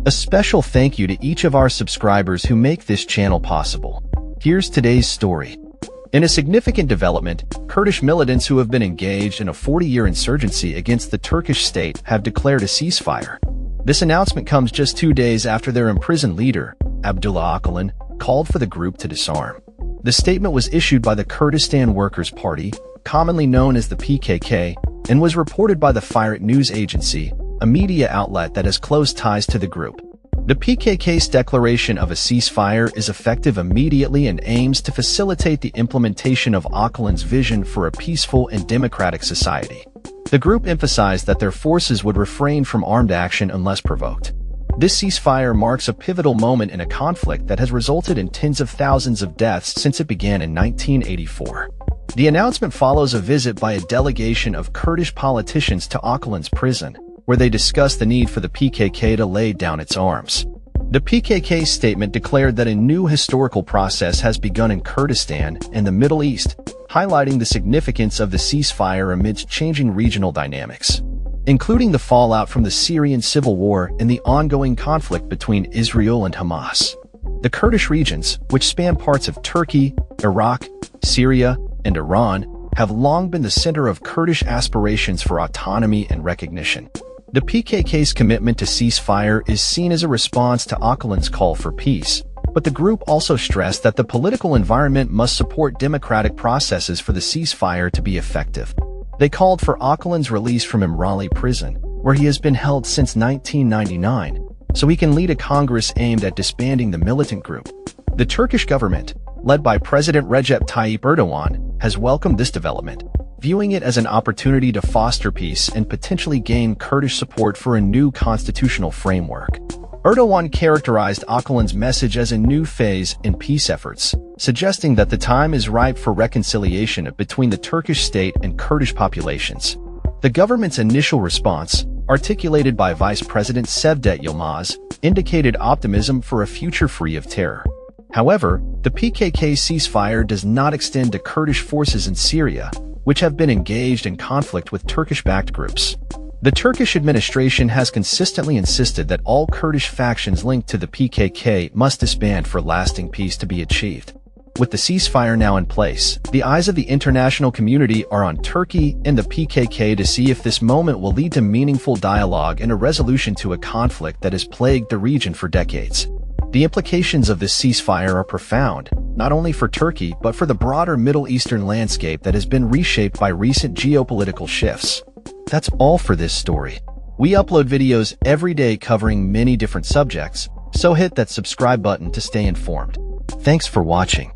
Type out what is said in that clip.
A special thank you to each of our subscribers who make this channel possible. Here's today's story. In a significant development, Kurdish militants who have been engaged in a 40-year insurgency against the Turkish state have declared a ceasefire. This announcement comes just 2 days after their imprisoned leader, Abdullah Ocalan, called for the group to disarm. The statement was issued by the Kurdistan Workers' Party, commonly known as the PKK, and was reported by the Fire news agency, a media outlet that has close ties to the group. The PKK's declaration of a ceasefire is effective immediately and aims to facilitate the implementation of Ocalan's vision for a peaceful and democratic society. The group emphasized that their forces would refrain from armed action unless provoked. This ceasefire marks a pivotal moment in a conflict that has resulted in tens of thousands of deaths since it began in 1984. The announcement follows a visit by a delegation of Kurdish politicians to Ocalan's prison, where they discussed the need for the PKK to lay down its arms. The PKK's statement declared that a new historical process has begun in Kurdistan and the Middle East, highlighting the significance of the ceasefire amidst changing regional dynamics, including the fallout from the Syrian civil war and the ongoing conflict between Israel and Hamas. The Kurdish regions, which span parts of Turkey, Iraq, Syria, and Iran, have long been the center of Kurdish aspirations for autonomy and recognition. The PKK's commitment to ceasefire is seen as a response to Ocalan's call for peace, but the group also stressed that the political environment must support democratic processes for the ceasefire to be effective. They called for Ocalan's release from Imrali prison, where he has been held since 1999, so he can lead a Congress aimed at disbanding the militant group. The Turkish government, led by President Recep Tayyip Erdogan, has welcomed this development, viewing it as an opportunity to foster peace and potentially gain Kurdish support for a new constitutional framework. Erdogan characterized Ocalan's message as a new phase in peace efforts, suggesting that the time is ripe for reconciliation between the Turkish state and Kurdish populations. The government's initial response, articulated by Vice President Cevdet Yilmaz, indicated optimism for a future free of terror. However, the PKK ceasefire does not extend to Kurdish forces in Syria, which have been engaged in conflict with Turkish-backed groups. The Turkish administration has consistently insisted that all Kurdish factions linked to the PKK must disband for lasting peace to be achieved. With the ceasefire now in place, the eyes of the international community are on Turkey and the PKK to see if this moment will lead to meaningful dialogue and a resolution to a conflict that has plagued the region for decades. The implications of this ceasefire are profound, not only for Turkey but for the broader Middle Eastern landscape that has been reshaped by recent geopolitical shifts. That's all for this story. We upload videos every day covering many different subjects, so hit that subscribe button to stay informed. Thanks for watching.